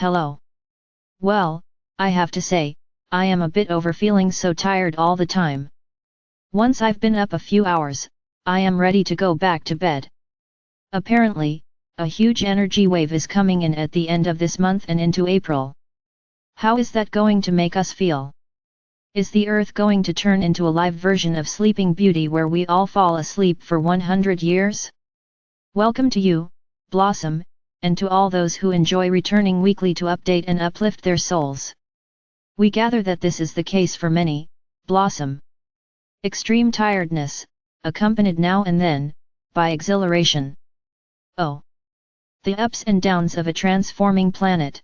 Hello. Well, I have to say, I am a bit over feeling so tired all the time. Once I've been up a few hours, I am ready to go back to bed. Apparently, a huge energy wave is coming in at the end of this month and into April. How is that going to make us feel? Is the Earth going to turn into a live version of Sleeping Beauty where we all fall asleep for 100 years? Welcome to you, Blossom, and to all those who enjoy returning weekly to update and uplift their souls. We gather that this is the case for many, Blossom. Extreme tiredness, accompanied now and then, by exhilaration. Oh! The ups and downs of a transforming planet.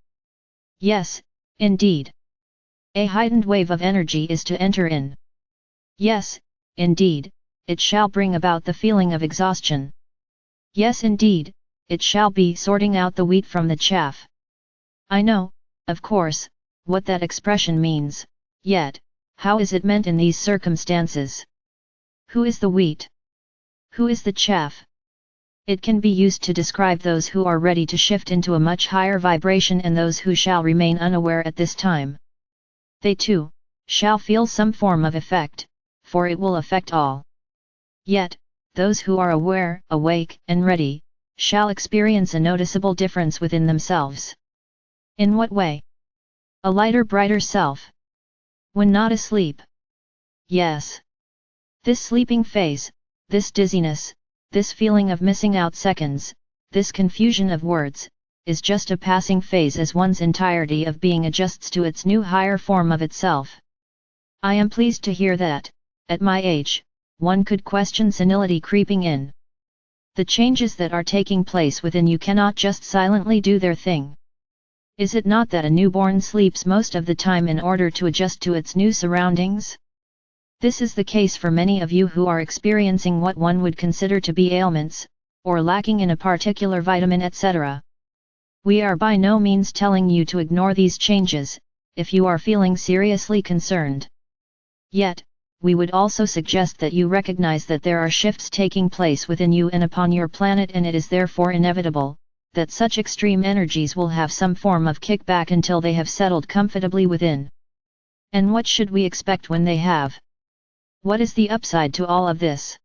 Yes, indeed. A heightened wave of energy is to enter in. Yes, indeed, it shall bring about the feeling of exhaustion. Yes indeed, it shall be sorting out the wheat from the chaff. I know, of course, what that expression means, yet, how is it meant in these circumstances? Who is the wheat? Who is the chaff? It can be used to describe those who are ready to shift into a much higher vibration and those who shall remain unaware at this time. They too, shall feel some form of effect, for it will affect all. Yet, those who are aware, awake, and ready, shall experience a noticeable difference within themselves. In what way? A lighter, brighter self. When not asleep. Yes. This sleeping phase, this dizziness, this feeling of missing out seconds, this confusion of words, is just a passing phase as one's entirety of being adjusts to its new higher form of itself. I am pleased to hear that, at my age, one could question senility creeping in. The changes that are taking place within you cannot just silently do their thing. Is it not that a newborn sleeps most of the time in order to adjust to its new surroundings? This is the case for many of you who are experiencing what one would consider to be ailments, or lacking in a particular vitamin, etc. We are by no means telling you to ignore these changes, if you are feeling seriously concerned. Yet, we would also suggest that you recognize that there are shifts taking place within you and upon your planet, and it is therefore inevitable that such extreme energies will have some form of kickback until they have settled comfortably within. And what should we expect when they have? What is the upside to all of this?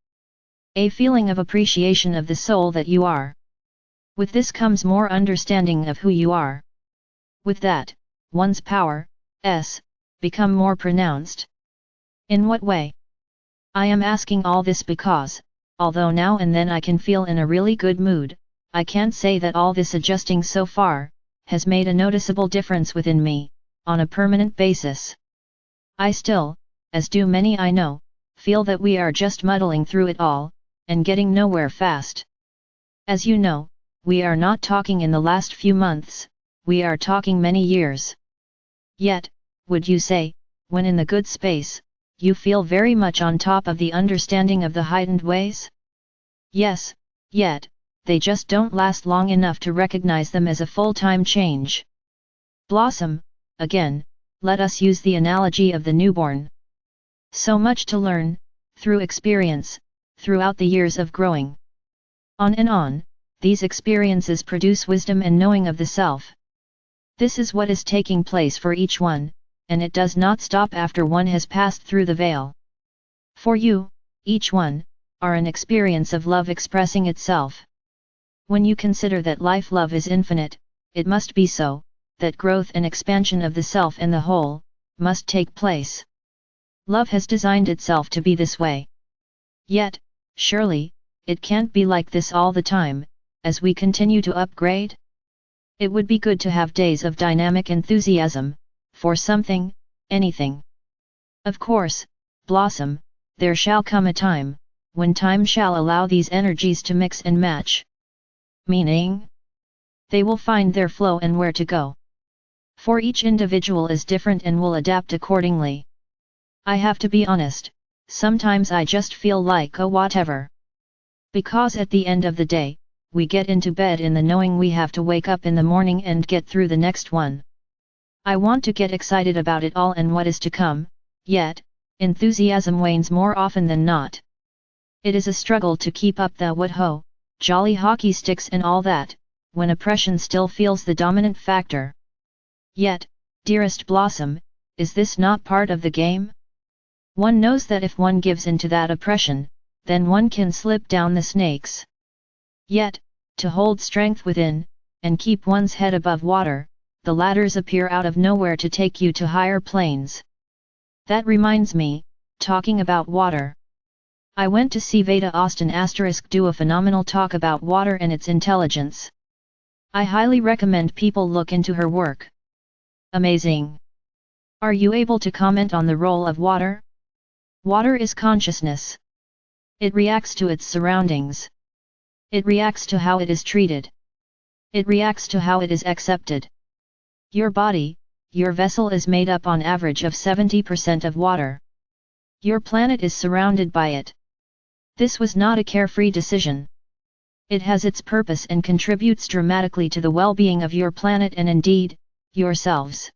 A feeling of appreciation of the soul that you are. With this comes more understanding of who you are. With that, one's power, become more pronounced. In what way? I am asking all this because, although now and then I can feel in a really good mood, I can't say that all this adjusting so far, has made a noticeable difference within me, on a permanent basis. I still, as do many I know, feel that we are just muddling through it all, and getting nowhere fast. As you know, we are not talking in the last few months, we are talking many years. Yet, would you say, when in the good space, you feel very much on top of the understanding of the heightened ways? Yes, yet, they just don't last long enough to recognize them as a full-time change. Blossom, again, let us use the analogy of the newborn. So much to learn, through experience, throughout the years of growing. On and on, these experiences produce wisdom and knowing of the self. This is what is taking place for each one, and it does not stop after one has passed through the veil. For you, each one, are an experience of love expressing itself. When you consider that life love is infinite, it must be so, that growth and expansion of the self and the whole, must take place. Love has designed itself to be this way. Yet, surely, it can't be like this all the time, as we continue to upgrade? It would be good to have days of dynamic enthusiasm, for something, anything. Of course, Blossom, there shall come a time, when time shall allow these energies to mix and match. Meaning? They will find their flow and where to go. For each individual is different and will adapt accordingly. I have to be honest, sometimes I just feel like oh whatever. Because at the end of the day, we get into bed in the knowing we have to wake up in the morning and get through the next one. I want to get excited about it all and what is to come, yet, enthusiasm wanes more often than not. It is a struggle to keep up the what-ho, jolly hockey sticks and all that, when oppression still feels the dominant factor. Yet, dearest Blossom, is this not part of the game? One knows that if one gives in to that oppression, then one can slip down the snakes. Yet, to hold strength within, and keep one's head above water, the ladders appear out of nowhere to take you to higher planes. That reminds me, talking about water. I went to see Veda Austin * do a phenomenal talk about water and its intelligence. I highly recommend people look into her work. Amazing! Are you able to comment on the role of water? Water is consciousness. It reacts to its surroundings. It reacts to how it is treated. It reacts to how it is accepted. Your body, your vessel is made up on average of 70% of water. Your planet is surrounded by it. This was not a carefree decision. It has its purpose and contributes dramatically to the well-being of your planet and indeed, yourselves.